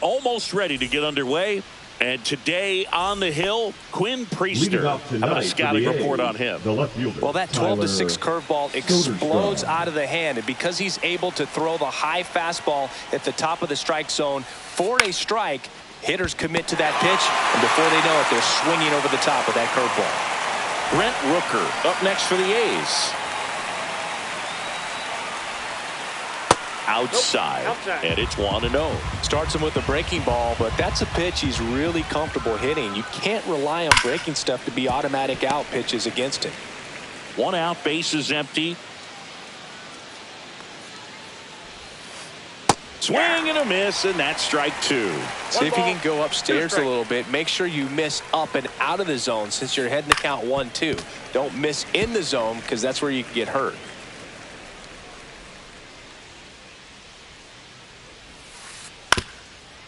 almost ready to get underway. And today on the hill, Quinn Priester. How about a scouting report on him? Well, that 12-6 curveball explodes out of the hand. And because he's able to throw the high fastball at the top of the strike zone for a strike, hitters commit to that pitch. And before they know it, they're swinging over the top of that curveball. Brent Rooker up next for the A's. Outside. And it's 1-0. Starts him with a breaking ball, but that's a pitch he's really comfortable hitting. You can't rely on breaking stuff to be automatic out pitches against him. 1 out, bases empty. Swing and a miss, and that's strike 2. See if you can go upstairs a little bit. Make sure you miss up and out of the zone since you're heading to count 1-2. Don't miss in the zone because that's where you can get hurt.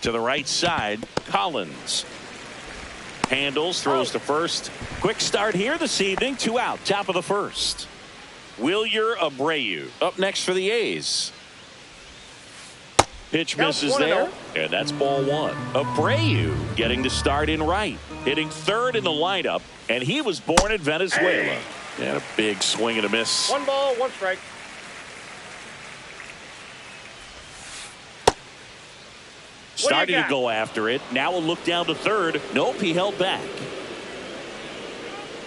To the right side, Collins. Handles, throws to first. Quick start here this evening. 2 out, top of the first. Wilyer Abreu up next for the A's. Pitch misses there, and that's ball 1. Abreu getting the start in right. Hitting third in the lineup, and he was born in Venezuela. And a big swing and a miss. 1 ball, 1 strike. Starting to go after it. Now a look down to third. Nope, he held back.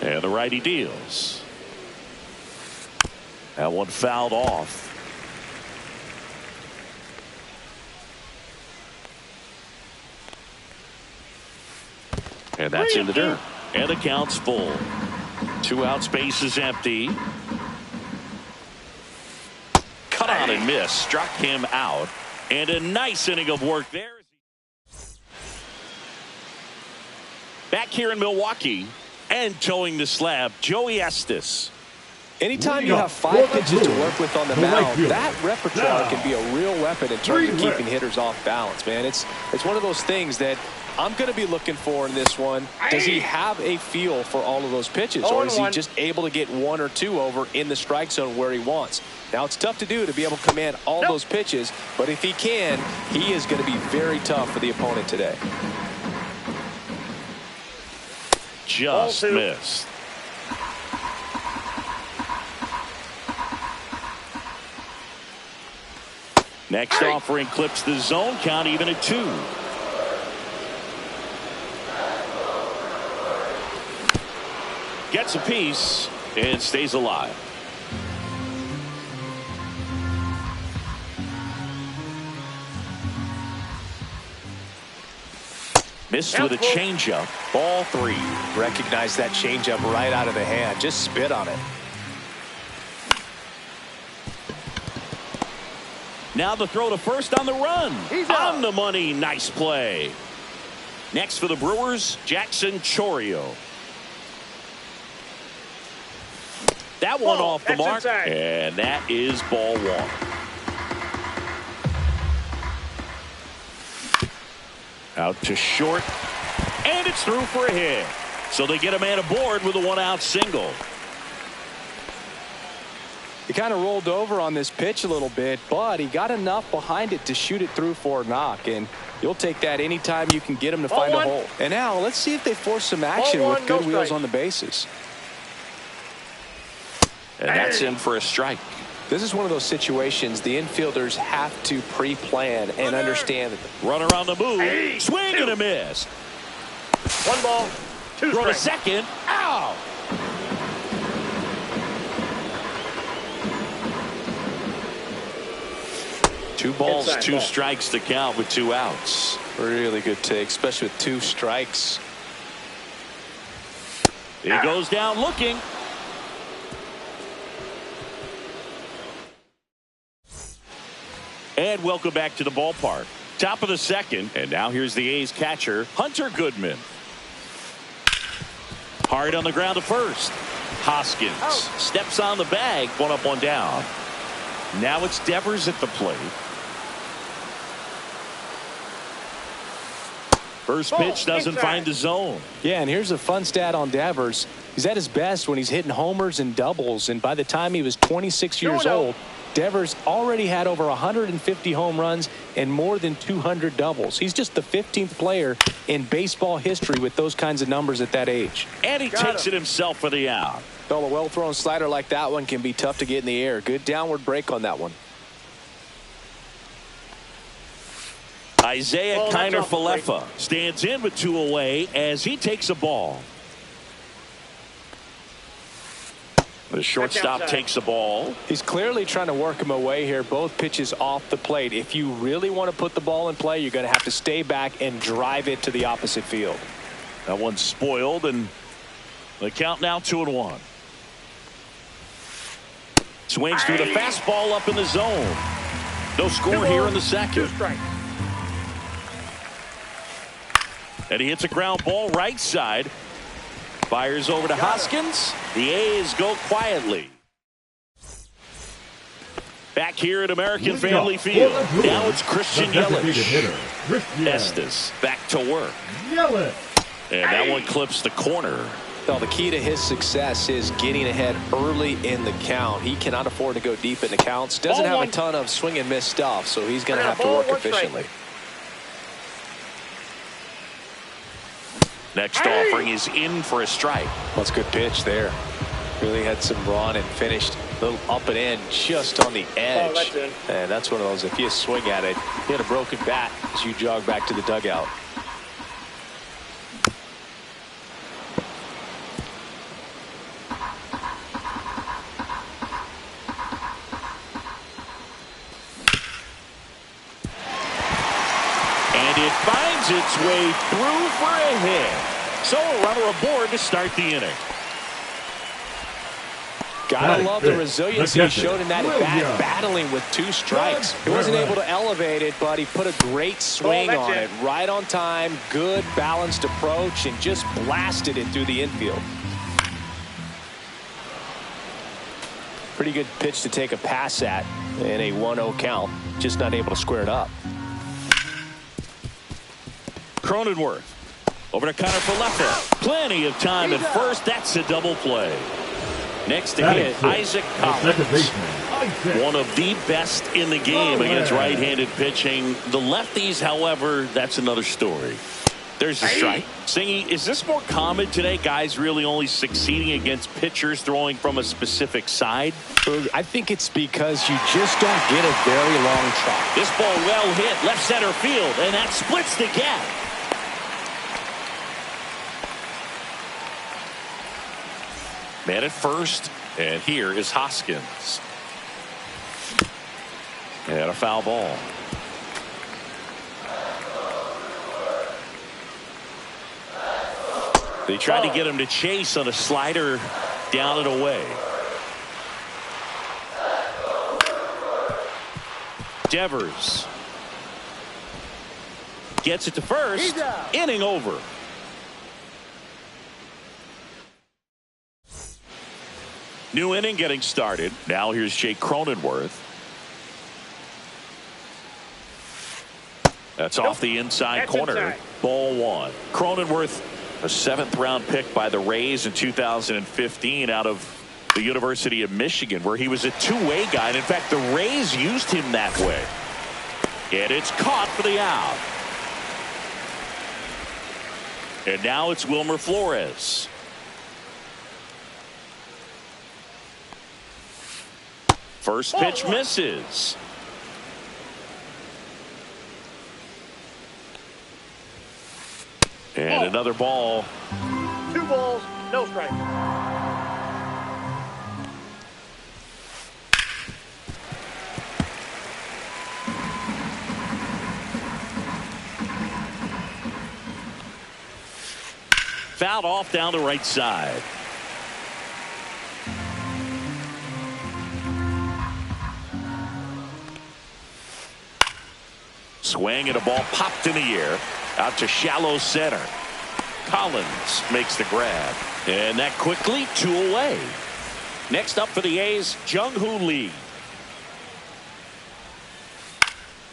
And the righty deals. That one fouled off. And that's in the dirt. And the count's full. 2 out, space is empty. Cut on and miss. Struck him out. And a nice inning of work there. Back here in Milwaukee and towing the slab, Joey Estes. Anytime you have 5 pitches to work with on the mound, that repertoire can be a real weapon in terms of keeping hitters off balance, man. It's one of those things that I'm going to be looking for in this one. Does he have a feel for all of those pitches, or is he just able to get 1 or 2 over in the strike zone where he wants? Now, it's tough to do to be able to command all those pitches, but if he can, he is going to be very tough for the opponent today. Just missed. Next offering clips the zone count even at 2. Gets a piece and stays alive. Missed with a changeup. Ball 3. Recognize that changeup right out of the hand. Just spit on it. Now the throw to first on the run. On the money. Nice play. Next for the Brewers, Jackson Chourio. That one off the mark. And that is ball 1. Out to short, and it's through for a hit. So they get a man aboard with a 1-out single. He kind of rolled over on this pitch a little bit, but he got enough behind it to shoot it through for a knock, and you'll take that anytime you can get him to find a hole. And now let's see if they force some action with good wheels on the bases. And that's in for a strike. This is one of those situations the infielders have to pre-plan and understand. Runner on the move. Swing and a miss. 1 ball, 2 strikes. Throw to second. Ow! Two balls, 2 strikes to count with 2 outs. Really good take, especially with 2 strikes. He goes down looking. And welcome back to the ballpark. Top of the second, and now here's the A's catcher, Hunter Goodman. Hard on the ground to first. Hoskins steps on the bag, 1 up, 1 down. Now it's Devers at the plate. First pitch doesn't find the zone. Yeah, and here's a fun stat on Devers. He's at his best when he's hitting homers and doubles, and by the time he was 26 years old, Devers already had over 150 home runs and more than 200 doubles. He's just the 15th player in baseball history with those kinds of numbers at that age. And he takes it himself for the out. Well, a well-thrown slider like that one can be tough to get in the air. Good downward break on that one. Isaiah Kiner-Falefa stands in with 2 away as he takes a ball. The shortstop takes the ball. He's clearly trying to work him away here. Both pitches off the plate. If you really want to put the ball in play, you're going to have to stay back and drive it to the opposite field. That one's spoiled, and the count now 2-1. Swings through the fastball up in the zone. No score here in the second. 2 strikes. And he hits a ground ball right side. Fires over to Hoskins. The A's go quietly. Back here at American Family Field. Now it's Christian Yelich. Estes back to work. And that one clips the corner. Well, the key to his success is getting ahead early in the count. He cannot afford to go deep in the counts. Doesn't have a ton of swing and miss stuff, so he's going to have to work efficiently. Next offering is in for a strike. That's a good pitch there. Really had some run and finished a little up and in just on the edge. That's in. And that's one of those, if you swing at it, you hit a broken bat as you jog back to the dugout. And it finds its way through for a hit. So a runner aboard to start the inning. Gotta love the resilience he showed in that at bat, battling with 2 strikes. He wasn't able to elevate it, but he put a great swing on it. Right on time, good balanced approach, and just blasted it through the infield. Pretty good pitch to take a pass at in a 1-0 count. Just not able to square it up. Cronenworth over to Kiner-Falefa. Plenty of time at first. That's a double play. Next to hit, Isaac Collins. One of the best in the game against right-handed pitching. The lefties, however, that's another story. There's a strike. Singy, is this more common today? Guys really only succeeding against pitchers throwing from a specific side? I think it's because you just don't get a very long trot. This ball well hit left center field, and that splits the gap. Man at first, and here is Hoskins. And a foul ball. They tried to get him to chase on a slider down and away. Devers gets it to first. Inning over. New inning getting started. Now here's Jake Cronenworth. That's off the inside corner. Ball 1. Cronenworth, a 7th-round pick by the Rays in 2015 out of the University of Michigan, where he was a two-way guy. And in fact, the Rays used him that way. And it's caught for the out. And now it's Wilmer Flores. First pitch misses. And another ball. 2 balls, no strikes. Fouled off down the right side. Swing and a ball popped in the air out to shallow center. Collins makes the grab, and that quickly 2 away. Next up for the A's, Jung-Hoo Lee.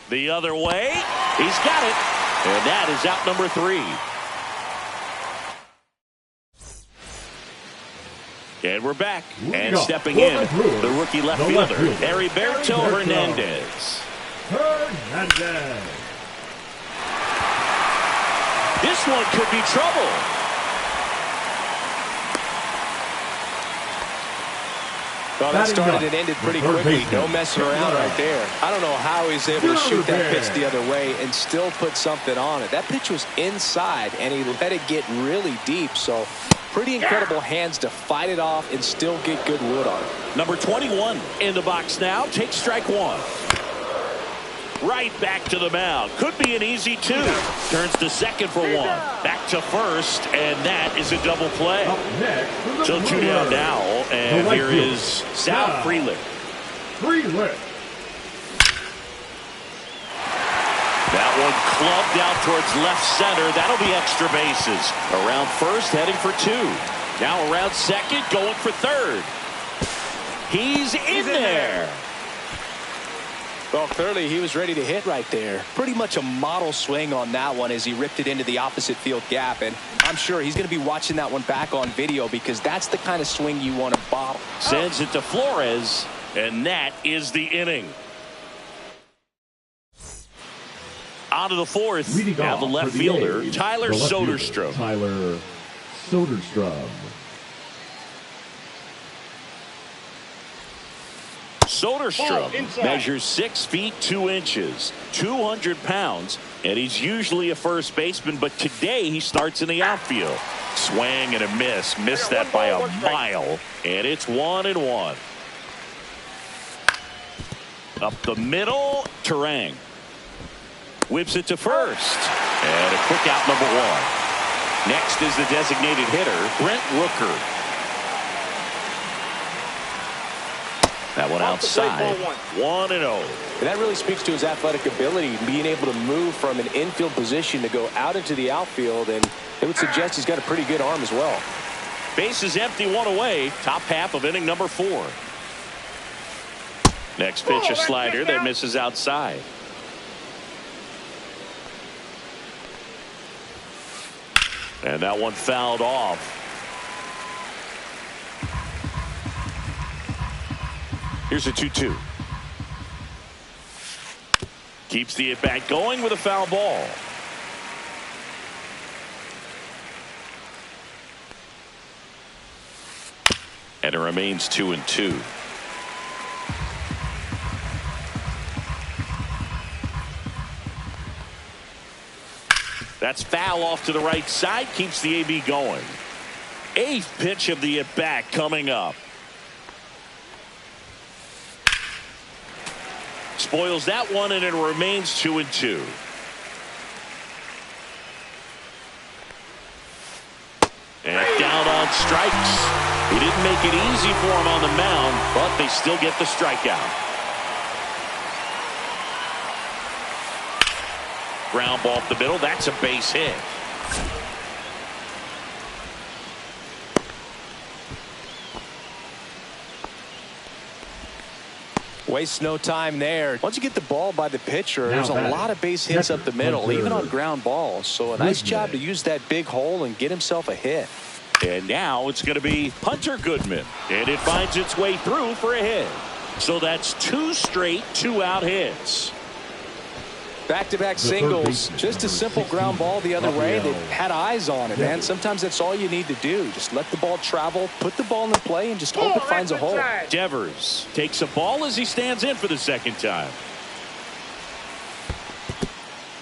The other way, he's got it, and that is out number 3. And we're back. And stepping in, the rookie left fielder, Heriberto Hernandez. This one could be trouble. Well, that started and ended pretty quickly. No messing around right there. I don't know how he's able to shoot that pitch the other way and still put something on it. That pitch was inside, and he let it get really deep. So pretty incredible hands to fight it off and still get good wood on it. Number 21 in the box now. Takes strike one. Right back to the mound. Could be an easy two. Turns to second for one. Back to first, and that is a double play. So two down now, and here is Sal Frelick. That one clubbed out towards left center. That'll be extra bases. Around first, heading for two. Now around second, going for third. He's in there. Well, clearly he was ready to hit right there. Pretty much a model swing on that one as he ripped it into the opposite field gap. And I'm sure he's going to be watching that one back on video because that's the kind of swing you want to bottle. Sends it to Flores, and that is the inning. Out of the fourth, now the left fielder, Tyler Soderstrom. Soderstrom measures 6 feet 2 inches, 200 pounds, and he's usually a first baseman, but today he starts in the outfield. Swing and a miss. Missed that by a mile, and it's 1-1. Up the middle, Turang. Whips it to first, and a quick out, number one. Next is the designated hitter, Brent Rooker. That one outside, 1-0. And that really speaks to his athletic ability, being able to move from an infield position to go out into the outfield, and it would suggest he's got a pretty good arm as well. Base is empty, one away. Top half of inning number 4. Next pitch, a slider that misses outside. And that one fouled off. Here's a 2-2. Keeps the at-bat going with a foul ball. And it remains 2-2. That's foul off to the right side. Keeps the AB going. 8th pitch of the at-bat coming up. Spoils that one, and it remains 2-2. And down on strikes. He didn't make it easy for him on the mound, but they still get the strikeout. Ground ball up the middle. That's a base hit. Waste no time there. Once you get the ball by the pitcher, there's a lot of base hits up the middle, even on ground balls. So a nice job to use that big hole and get himself a hit. And now it's going to be Hunter Goodman. And it finds its way through for a hit. So that's 2 straight 2-out hits. Back-to-back singles. Just a simple ground ball the other way that had eyes on it, man. Sometimes that's all you need to do. Just let the ball travel, put the ball in the play, and just hope it finds a hole. Devers takes a ball as he stands in for the second time.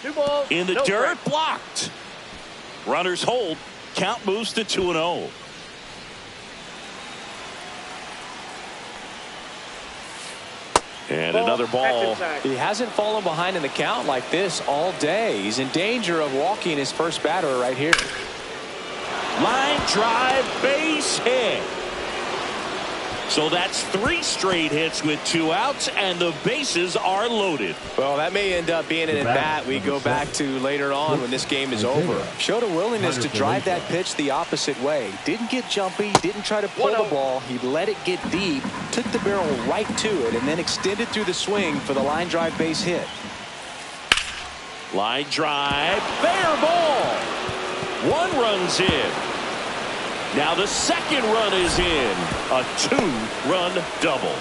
2 balls. In the dirt, blocked. Runners hold. Count moves to 2-0. And another ball. He hasn't fallen behind in the count like this all day. He's in danger of walking his first batter right here. Line drive, base hit. So that's 3 straight hits with 2 outs, and the bases are loaded. Well, that may end up being an at-bat we go back to later on when this game is over. Showed a willingness to drive that pitch the opposite way. Didn't get jumpy, didn't try to pull the ball. He let it get deep, took the barrel right to it, and then extended through the swing for the line drive base hit. Line drive, fair ball. 1 run's in. Now the second run is in. A 2-run double.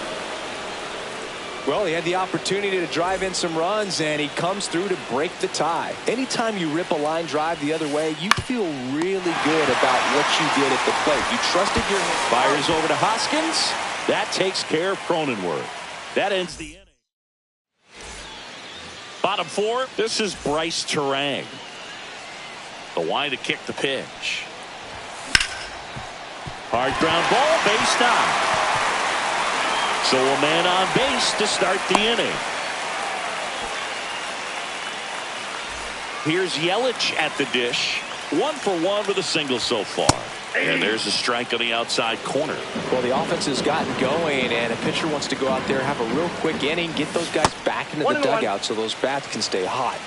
Well, he had the opportunity to drive in some runs, and he comes through to break the tie. Anytime you rip a line drive the other way, you feel really good about what you did at the plate. You trusted your... Fires over to Hoskins. That takes care of Cronenworth. That ends the inning. Bottom 4, this is Bryce Turang. The line to kick the pitch. Hard ground ball, base knock. So a man on base to start the inning. Here's Yelich at the dish. 1 for 1 with a single so far. And there's a strike on the outside corner. Well, the offense has gotten going, and a pitcher wants to go out there, have a real quick inning, get those guys back into the dugout so those bats can stay hot.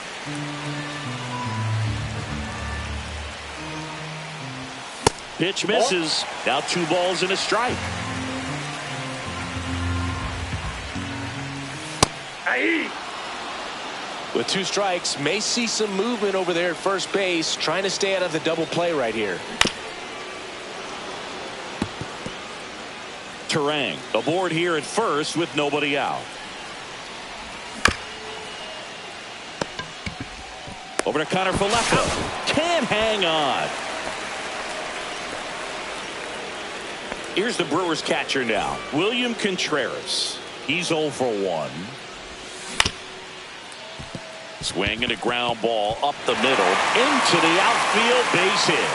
Pitch misses. Now 2 balls and a strike. With 2 strikes, may see some movement over there at first base, trying to stay out of the double play right here. Turang aboard here at first with nobody out. Over to Connor Falefa. Can't hang on. Here's the Brewers catcher now, William Contreras. He's 0 for 1. Swing and a ground ball up the middle into the outfield, base hit.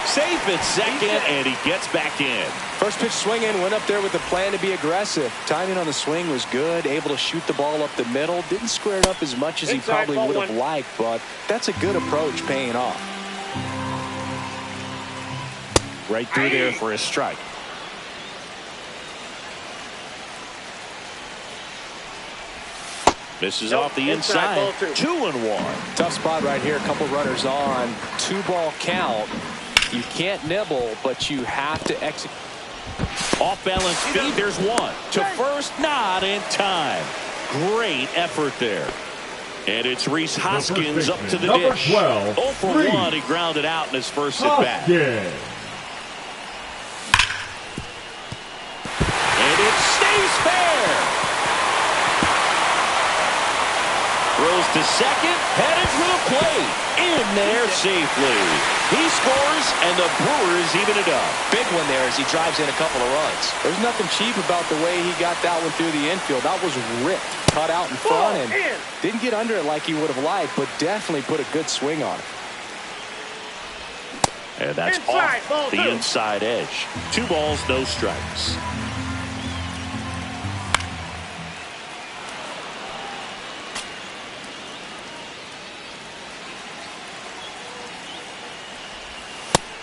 Safe at second, and he gets back in. First pitch swinging, went up there with the plan to be aggressive. Timing on the swing was good, able to shoot the ball up the middle. Didn't square it up as much as he probably would have liked, but that's a good approach, paying off. Right through there for a strike. Misses off the inside. 2-1. Tough spot right here. A couple runners on. 2-ball count. You can't nibble, but you have to execute. Off balance feed. There's 1 to first. Not in time. Great effort there. And it's Rhys Hoskins up to the dish. 0 for 1. He grounded out in his first at bat. And it stays fair. Throws to second, headed for the plate. In there safely. He scores, and the Brewers even it up. Big one there as he drives in a couple of runs. There's nothing cheap about the way he got that one through the infield. That was ripped, cut out in front, and didn't get under it like he would have liked, but definitely put a good swing on it. And that's off the inside edge. 2 balls, no strikes.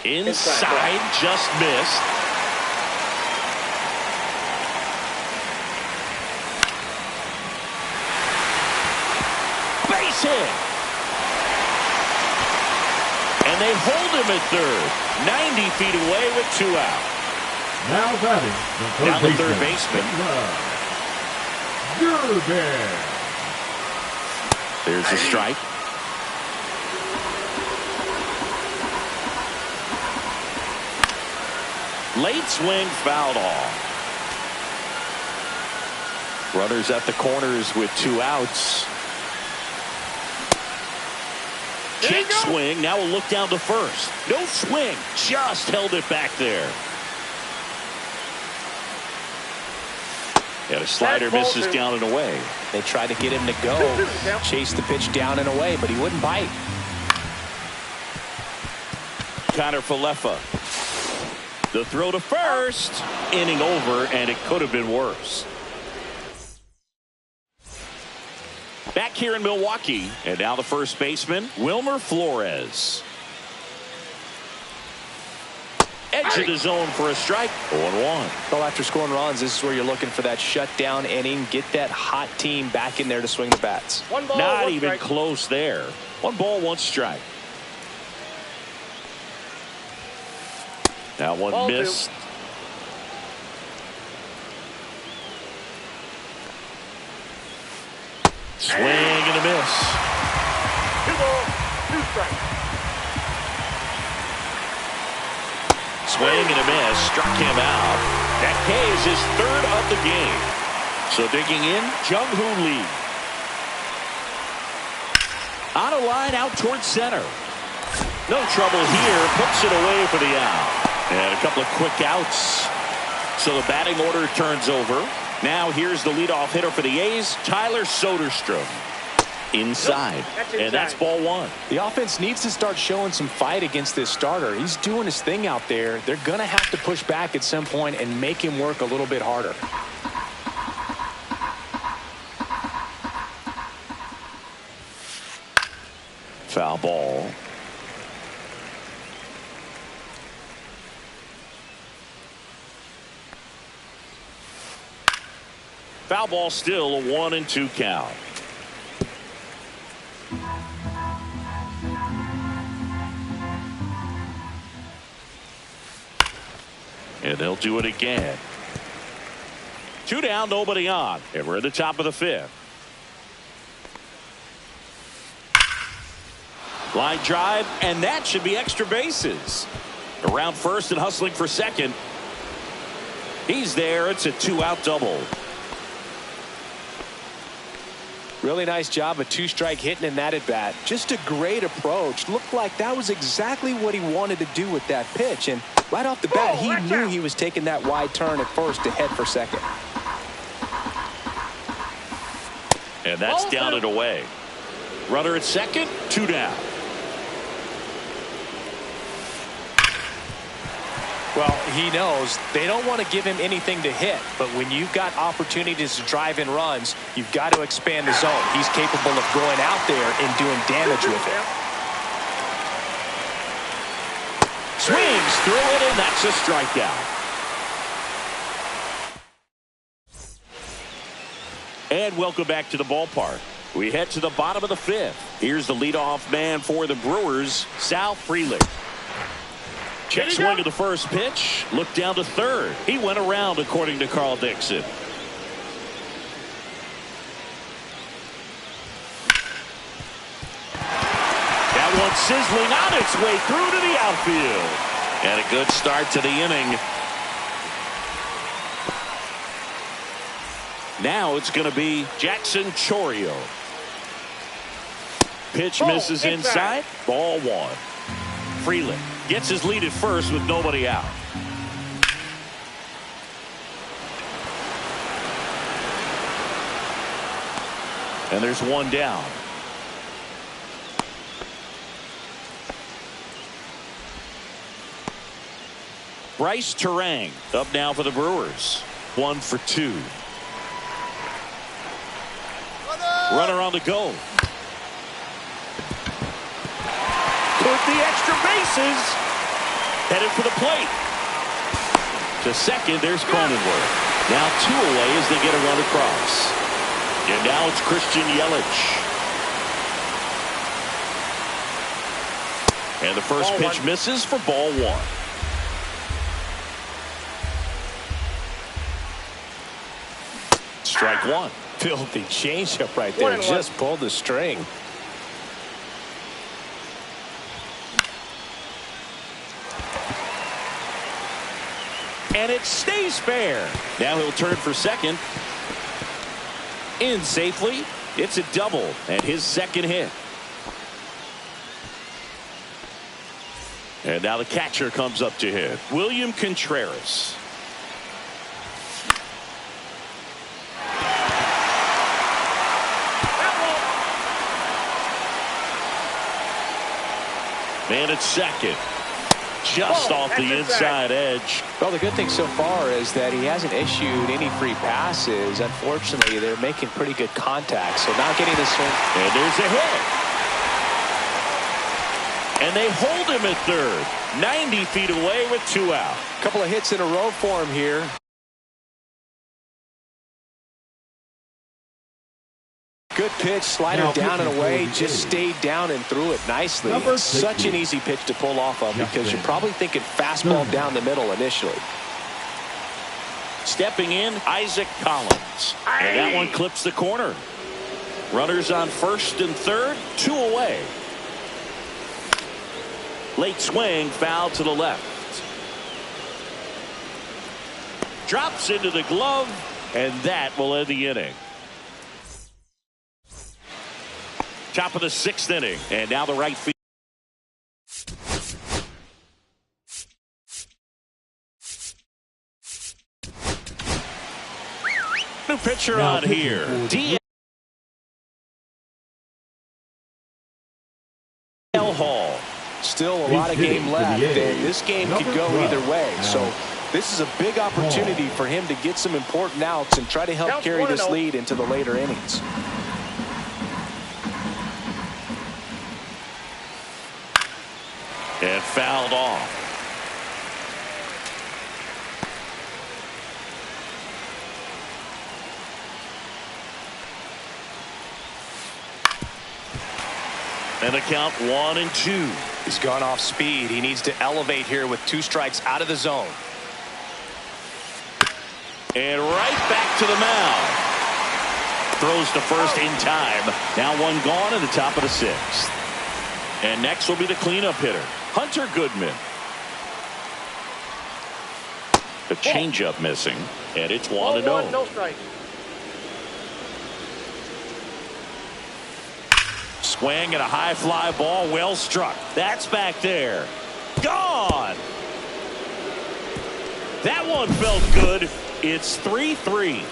Inside, just missed. Base hit. And they hold him at third. 90 feet away with 2 out. Now batting the third baseman. There's a strike. Late swing, fouled off. Runners at the corners with 2 outs. Check swing. Now a look down to first. No swing. Just held it back there. And a slider misses down and away. They tried to get him to go. Chase the pitch down and away, but he wouldn't bite. Connor Falefa. The throw to first. Inning over, and it could have been worse. Back here in Milwaukee, and now the first baseman, Wilmer Flores. Edge of the zone for a strike. 0-1. Well, after scoring runs, this is where you're looking for that shutdown inning. Get that hot team back in there to swing the bats. 1 ball, Not 1 even strike. close there. 1 ball, 1 strike. That one Ball missed. 2. Swing and a miss. 2 balls, 2 strikes. Swing and a miss. Struck him out. That K is his third of the game. So digging in, Jung-Hoo Lee. On a line out towards center. No trouble here. Puts it away for the out. And a couple of quick outs. So the batting order turns over. Now here's the leadoff hitter for the A's, Tyler Soderstrom. Inside. And that's ball one. The offense needs to start showing some fight against this starter. He's doing his thing out there. They're going to have to push back at some point and make him work a little bit harder. Foul ball. Foul ball, still a 1-2 count. And they'll do it again. 2 down, nobody on. And we're at the top of the 5th. Line drive, and that should be extra bases. Around first and hustling for second. He's there. It's a 2-out double. Really nice job of 2-strike hitting in that at bat. Just a great approach. Looked like that was exactly what he wanted to do with that pitch. And right off the bat, he knew he was taking that wide turn at first to head for second. And that's down and away. Runner at second, 2 down. Well, he knows they don't want to give him anything to hit, but when you've got opportunities to drive in runs, you've got to expand the zone. He's capable of going out there and doing damage with it. Swings through it, and that's a strikeout. And welcome back to the ballpark. We head to the bottom of the 5th. Here's the leadoff man for the Brewers, Sal Frelick. Check swing of the first pitch. Look down to third. He went around, according to Carl Dixon. That one sizzling on its way through to the outfield. And a good start to the inning. Now it's going to be Jackson Chourio. Pitch misses inside. Ball 1. Frelick gets his lead at first with nobody out. And there's 1 down. Bryce Turang up now for the Brewers. 1 for 2. Runner on the go. Took the extra bases. Headed for the plate. To second, there's Cronenworth. Now 2 away as they get a run across. And now it's Christian Yelich. And the first pitch misses for ball 1. Strike 1. Filthy changeup right there. Just pulled the string. And it stays fair. Now he'll turn for second. In safely. It's a double and his second hit. And now the catcher comes up to hit. William Contreras. Man at second. Just off the inside edge. Well, the good thing so far is that he hasn't issued any free passes. Unfortunately, they're making pretty good contact. So not getting the swing. And there's a hit. And they hold him at third. 90 feet away with 2 out. A couple of hits in a row for him here. Good pitch, slider down and away, just stayed down and threw it nicely. Such an easy pitch to pull off of because you're probably thinking fastball down the middle initially. Stepping in, Isaac Collins. And that one clips the corner. Runners on first and third, 2 away. Late swing, foul to the left. Drops into the glove, and that will end the inning. Top of the 6th inning, and now the right field. New pitcher on here. DL Hall. Still a lot of game left, and this game could go either way. So this is a big opportunity for him to get some important outs and try to help carry this lead into the later innings. And fouled off. And the count 1-2. He's gone off speed. He needs to elevate here with 2 strikes out of the zone. And right back to the mound. Throws to first in time. Now 1 gone in the top of the 6th. And next will be the cleanup hitter, Hunter Goodman. The changeup missing, and it's 1-0. No strike. Swing and a high fly ball, well struck. That's back there. Gone. That one felt good. It's 3-3.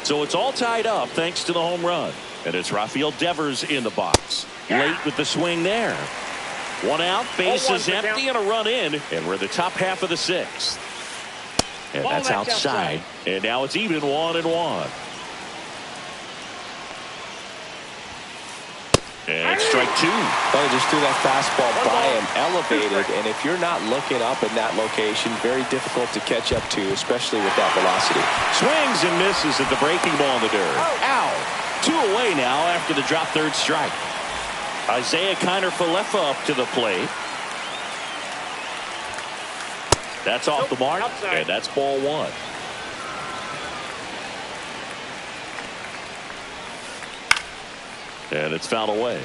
So it's all tied up thanks to the home run. And it's Rafael Devers in the box. Late with the swing there. 1 out, bases empty, and a run in. And we're in the top half of the 6th. And that's outside. And now it's even 1-1. And strike 2. Well, just threw that fastball by him, elevated, and if you're not looking up in that location, very difficult to catch up to, especially with that velocity. Swings and misses at the breaking ball in the dirt. Ow! 2 away now after the drop 3rd strike. Isaiah Kiner-Falefa up to the plate. That's off the mark, and that's ball 1. And it's fouled away.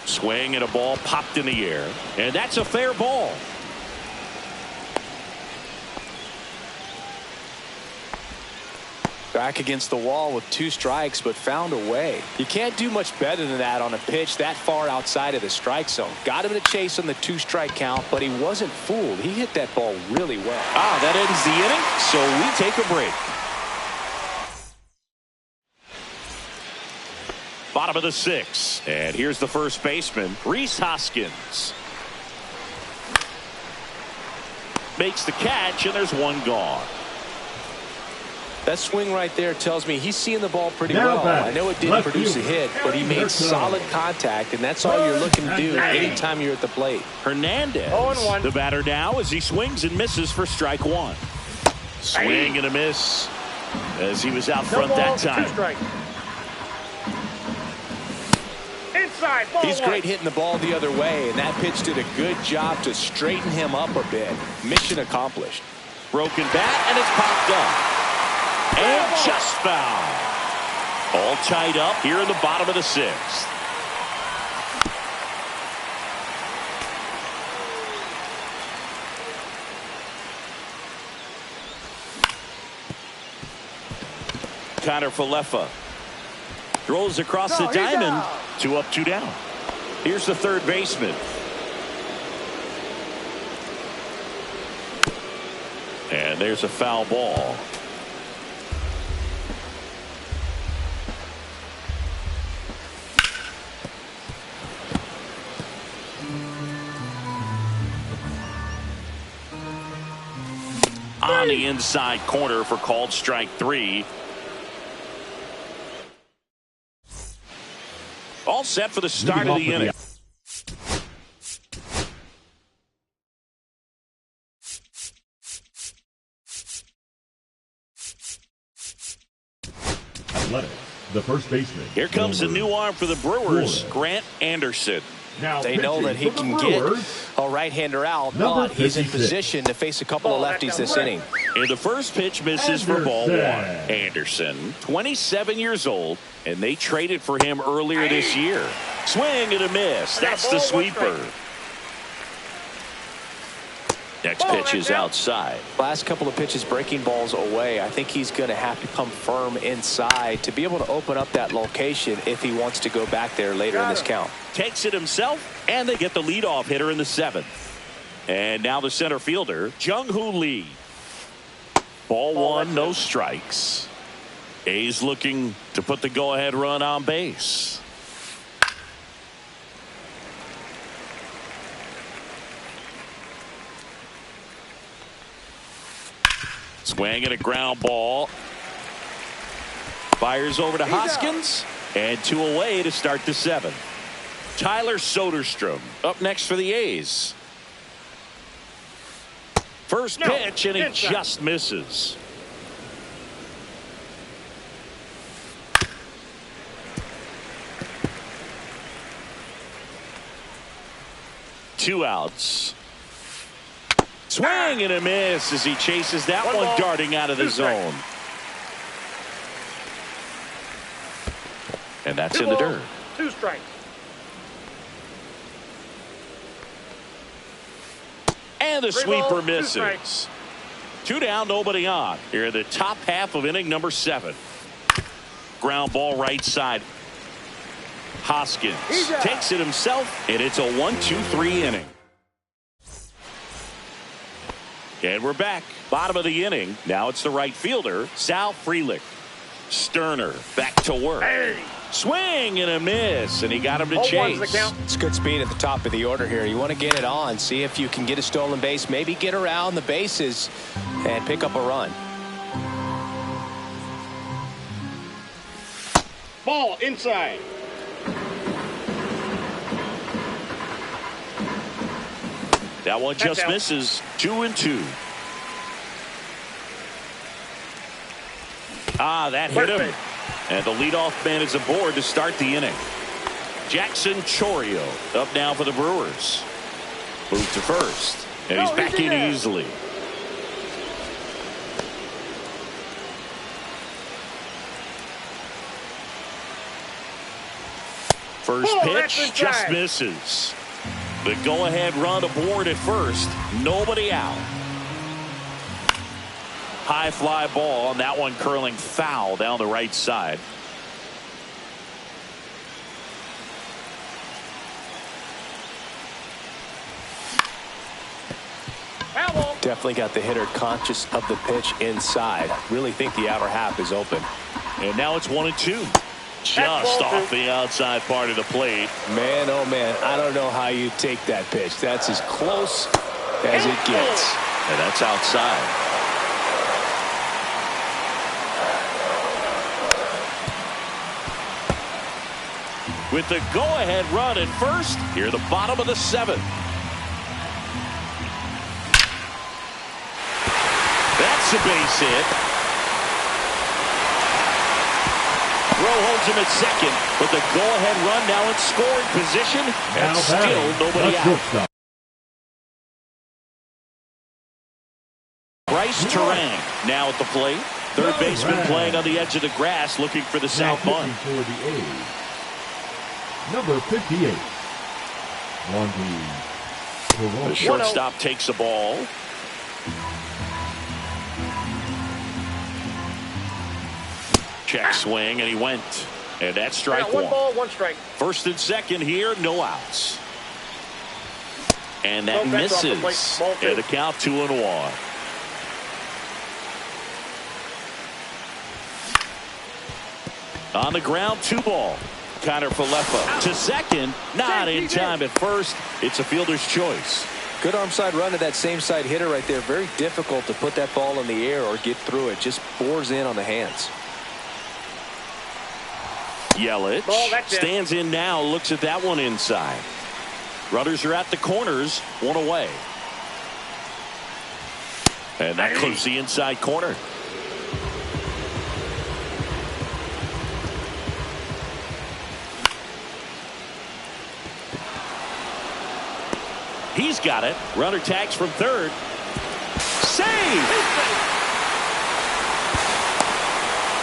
Swing and a ball popped in the air, and that's a fair ball. Back against the wall with 2 strikes, but found a way. You can't do much better than that on a pitch that far outside of the strike zone. Got him in a chase on the 2-strike count, but he wasn't fooled. He hit that ball really well. That ends the inning, so we take a break. Bottom of the 6th, and here's the first baseman, Rhys Hoskins. Makes the catch, and there's 1 gone. That swing right there tells me he's seeing the ball pretty well. I know it didn't produce a hit, but he made solid contact, and that's all you're looking to do anytime you're at the plate. Hernandez, the batter now, as he swings and misses for strike 1. Swing and a miss as he was out front that time. 2 strikes. Inside, ball He's 1. great hitting the ball the other way, and that pitch did a good job to straighten him up a bit. Mission accomplished. Broken bat, and it's popped up. And just foul. All tied up here in the bottom of the 6th. Kiner-Falefa throws across the diamond. 2 up, 2 down. Here's the third baseman. And there's a foul ball. On the inside corner for called strike 3. All set for the start of the inning. Athletics, the first baseman. Here comes a new arm for the Brewers, Grant Anderson. Now They know that he can get A right-hander out, Number but he's in 56. position to face a couple of lefties this inning. And the first pitch misses for ball one. Anderson. Anderson, 27 years old, and they traded for him earlier this year. Swing and a miss. That's the sweeper. Next pitch is outside. Last couple of pitches breaking balls away. I think he's going to have to come firm inside to be able to open up that location if he wants to go back there later in this count. Takes it himself, and they get the leadoff hitter in the seventh. And now the center fielder, Jung-Hoo Lee. Ball one, no strikes. A's looking to put the go-ahead run on base. Swing and a ground ball. Fires over to Hoskins. And 2 away to start the seventh. Tyler Soderstrom up next for the A's. First pitch, and he just misses. Two outs. Swing and a miss as he chases that one darting out of the zone. And that's in the dirt. 2 strikes. And the 3 sweeper balls, 2 misses. strikes. 2 down, nobody on. Here in the top half of inning number 7. Ground ball right side. Hoskins takes it himself, and it's a 1-2-3 inning. And we're back. Bottom of the inning. Now it's the right fielder, Sal Frelick. Sterner back to work. Swing and a miss, and he got him to chase. It's good speed at the top of the order here. You want to get it on, see if you can get a stolen base, maybe get around the bases and pick up a run. Ball inside. That one just misses. 2-2. That hit him. And the leadoff man is aboard to start the inning. Jackson Chourio up now for the Brewers. Move to first. And he's back in easily. First pitch just misses. The go-ahead run aboard at first. Nobody out. High fly ball, and that one curling foul down the right side. Definitely got the hitter conscious of the pitch inside. Really think the outer half is open. And now it's 1-2. Just off the outside part of the plate. Man, oh man, I don't know how you take that pitch. That's as close as it gets. And that's outside. With the go-ahead run at first, here the bottom of the 7th. That's a base hit. Rowe holds him at second, but the go-ahead run now in scoring position, and still nobody out. Bryce Turang now at the plate. Third baseman playing on the edge of the grass, looking for the sac bunt. For the A's, number 58, The shortstop takes the ball. Check swing, and he went. And that's strike one. 1 ball, 1 strike. First and second here, no outs. And that misses. And the count 2-1. On the ground, 2 ball. Connor Falefa to second, not in time at first. It's a fielder's choice. Good arm side run to that same side hitter right there. Very difficult to put that ball in the air or get through it. Just bores in on the hands. Yelich stands in now, looks at that one inside. Runners are at the corners, 1 away. And that clips the inside corner. He's got it. Runner tags from third. Save!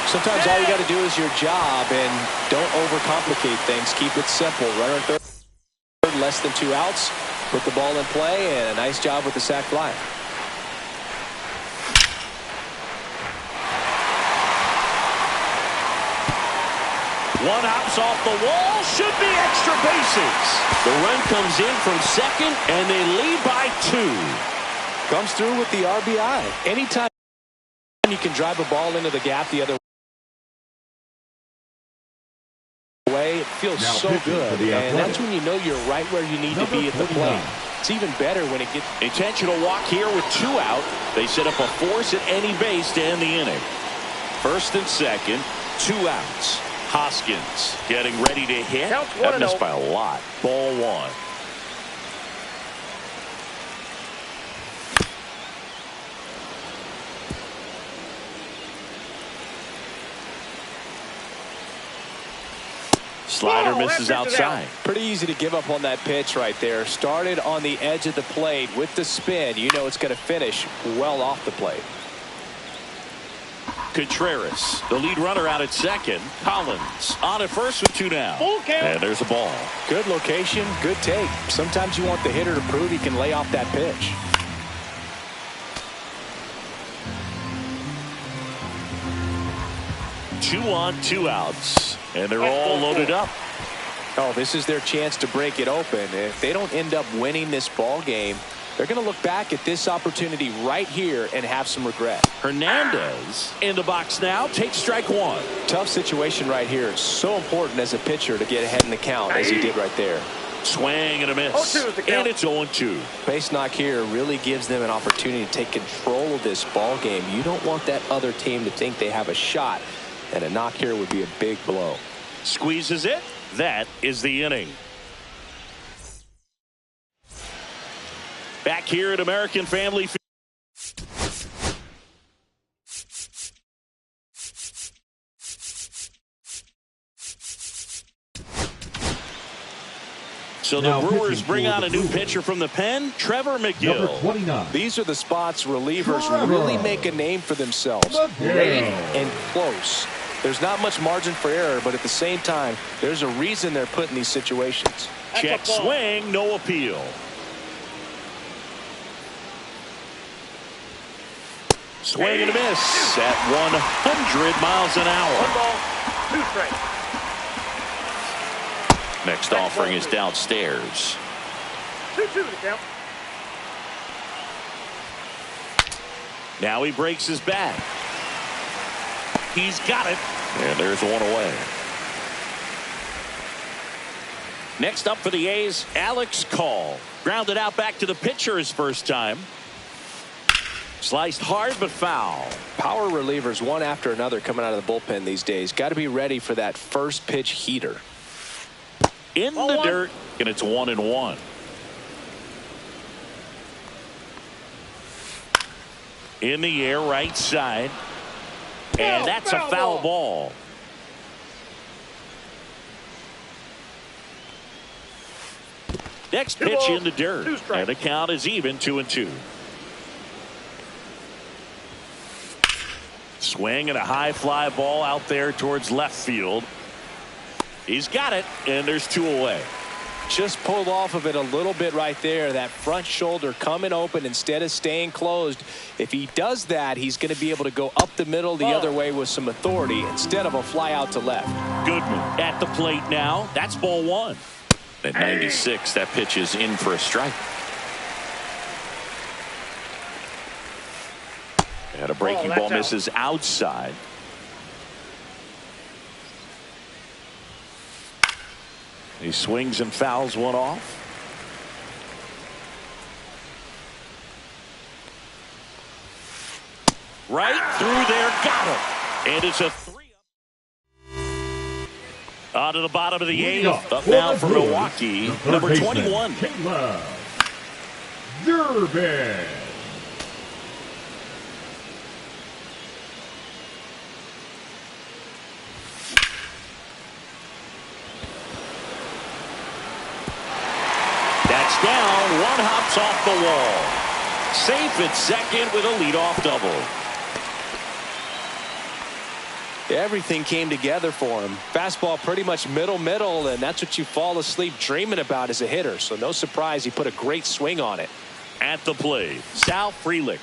Sometimes all you got to do is your job and don't overcomplicate things. Keep it simple. Runner third, less than 2 outs. Put the ball in play, and a nice job with the sac fly. One hops off the wall. Should be extra bases. The run comes in from second, and they lead by 2. Comes through with the RBI. Anytime you can drive a ball into the gap the other way, it feels now so good. And that's when you know you're right where you need to be at the plate. It's even better when it gets intentional walk here with 2 out. They set up a force at any base to end the inning. First and second, 2 outs. Hoskins getting ready to hit. That missed by a lot. Ball 1. Slider misses outside. Pretty easy to give up on that pitch right there. Started on the edge of the plate with the spin. You know it's going to finish well off the plate. Contreras, the lead runner out at second. Collins on at first with 2 down. And there's a ball. Good location, good take. Sometimes you want the hitter to prove he can lay off that pitch. Two on, 2 outs. And they're all loaded up. Oh, this is their chance to break it open. If they don't end up winning this ball game, they're going to look back at this opportunity right here and have some regret. Hernandez in the box now. Takes strike 1. Tough situation right here. It's so important as a pitcher to get ahead in the count as he did right there. Swing and a miss. And it's 0-2. Base knock here really gives them an opportunity to take control of this ball game. You don't want that other team to think they have a shot. And a knock here would be a big blow. Squeezes it. That is the inning. Back here at American Family Field. So the Brewers bring on a new pitcher from the pen, Trevor McGill. Number 29. These are the spots relievers really make a name for themselves. Late and close. There's not much margin for error, but at the same time, there's a reason they're put in these situations. Check swing, no appeal. Swing and a miss at 100 miles an hour. 1 ball, 2 strikes. Next offering is downstairs. 2-2 to count. Now he breaks his back. He's got it. And there's 1 away. Next up for the A's, Alex Call. Grounded out back to the pitcher his first time. Sliced hard but foul. Power relievers one after another coming out of the bullpen these days. Got to be ready for that first pitch heater. In the dirt, and it's 1-1. In the air, right side. And that's a foul ball. Next pitch in the dirt. And the count is even, 2-2. Swing and a high fly ball out there towards left field. He's got it, and there's 2 away. Just pulled off of it a little bit right there. That front shoulder coming open instead of staying closed. If he does that, he's going to be able to go up the middle the other way with some authority instead of a fly out to left. Goodman at the plate now. That's ball 1. At 96, that pitch is in for a strike. And a breaking ball misses outside. He swings and fouls one off. Right through there, got him. And it's a 3-up. On to the bottom of the 8th. Up now for Milwaukee, number 21. Caleb Durbin. That's down. down. One hops off the wall. Safe at second with a leadoff double. Everything came together for him. Fastball pretty much middle, and that's what you fall asleep dreaming about as a hitter. So no surprise he put a great swing on it. At the plate, Sal Frelick.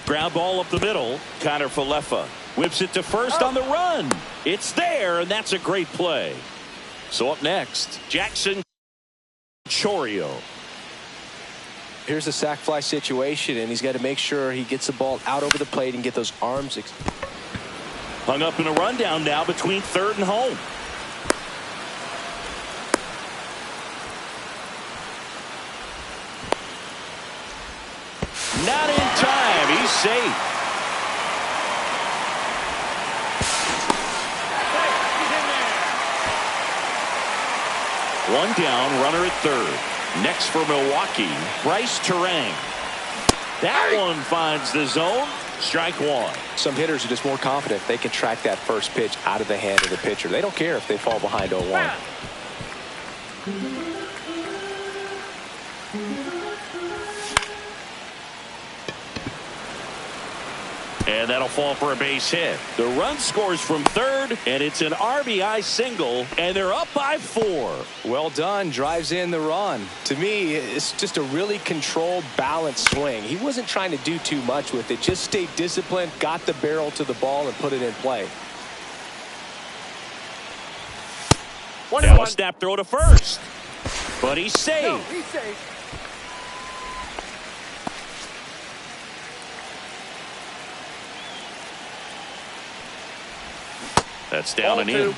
Ground ball up the middle. Connor Falefa whips it to first on the run. It's there, and that's a great play. So up next, Jackson Chourio. Here's the sac fly situation, and he's got to make sure he gets the ball out over the plate and get those arms. Hung up in a rundown now between third and home. Not in time. He's safe. One down, runner at third. Next for Milwaukee, Bryce Turang. That one finds the zone. Strike one. Some hitters are just more confident they can track that first pitch out of the hand of the pitcher. They don't care if they fall behind 0-1. And that'll fall for a base hit. The run scores from third, and it's an RBI single, and they're up by 4. Well done. Drives in the run. To me, it's just a really controlled, balanced swing. He wasn't trying to do too much with it. Just stayed disciplined, got the barrel to the ball, and put it in play. Now a snap throw to first. But he's safe. No, he's safe. That's down and in.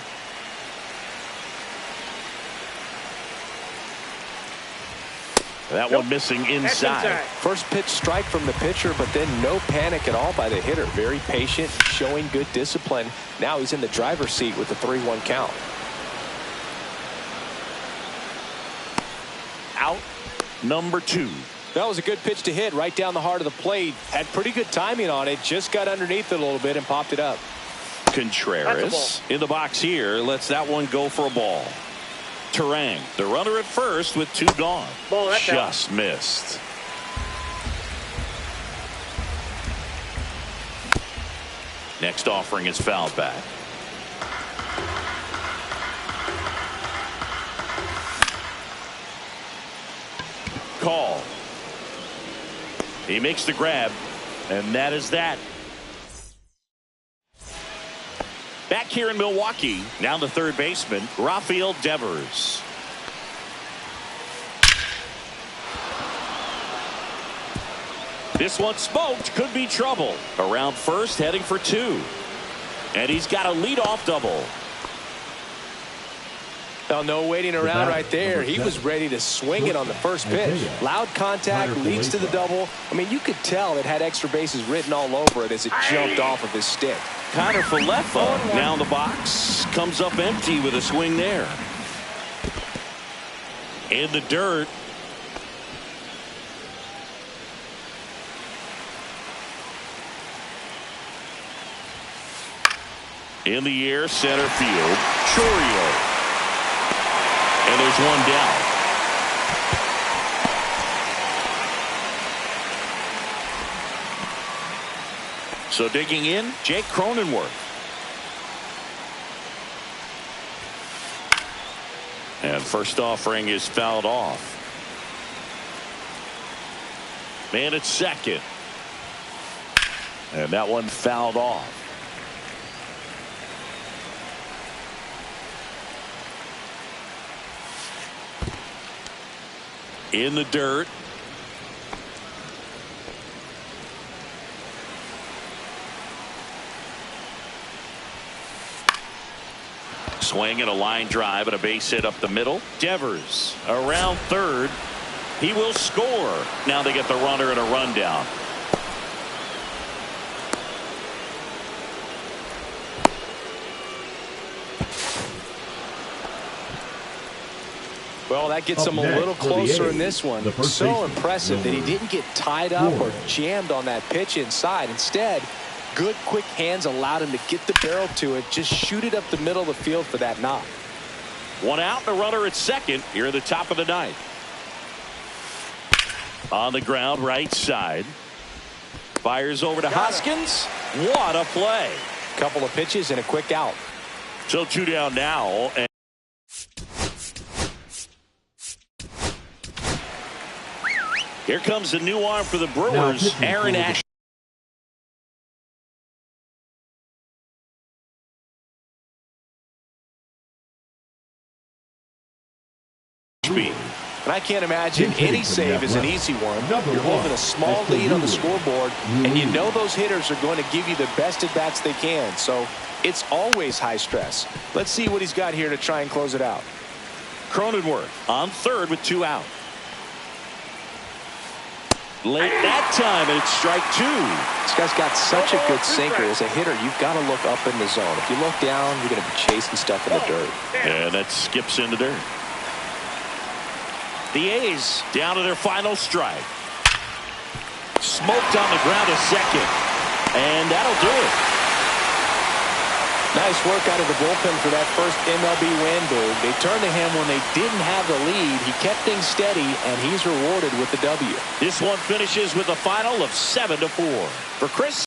That one missing inside. First pitch strike from the pitcher, but then no panic at all by the hitter. Very patient, showing good discipline. Now he's in the driver's seat with the 3-1 count. Out number 2. That was a good pitch to hit right down the heart of the plate. Had pretty good timing on it. Just got underneath it a little bit and popped it up. Contreras in the box here lets that one go for a ball. Turang, the runner at first with 2 gone. Just missed. Next offering is fouled back. Call. He makes the grab, and that is that. Back here in Milwaukee, now the third baseman, Rafael Devers. This one smoked, could be trouble. Around first, heading for 2. And he's got a leadoff double. Now, no waiting around right there. He was ready to swing it on the first pitch. Loud contact leads to the double. I mean, you could tell it had extra bases written all over it as it jumped off of his stick. Connor Falefa now in the box. Comes up empty with a swing there. In the dirt. In the air, center field. Chourio. And there's one down. So digging in, Jake Cronenworth. And first offering is fouled off. Man at second. And that one fouled off. In the dirt. Swing and a line drive and a base hit up the middle. Devers around third. He will score. Now they get the runner and a rundown. Well, that gets him a little closer in this one. So impressive that he didn't get tied up or jammed on that pitch inside. Instead, good quick hands allowed him to get the barrel to it, just shoot it up the middle of the field for that knock. One out, the runner at second here in the top of the ninth. On the ground, right side. Fires over to Hoskins. What a play. Couple of pitches and a quick out. So 2 down now. And here comes the new arm for the Brewers, Aaron Ashby. And I can't imagine any save is an easy one. You're holding a small lead on the scoreboard, and you know those hitters are going to give you the best at-bats they can. So it's always high stress. Let's see what he's got here to try and close it out. Cronenworth on third with 2 out. Late that time, and it's strike 2. This guy's got such a good sinker. As a hitter, you've got to look up in the zone. If you look down, you're going to be chasing stuff in the dirt. And that skips in the dirt. The A's down to their final strike. Smoked on the ground to second. And that'll do it. Nice work out of the bullpen for that first MLB win, Boog. They turned to him when they didn't have the lead. He kept things steady, and he's rewarded with the W. This one finishes with a final of 7-4. For Chris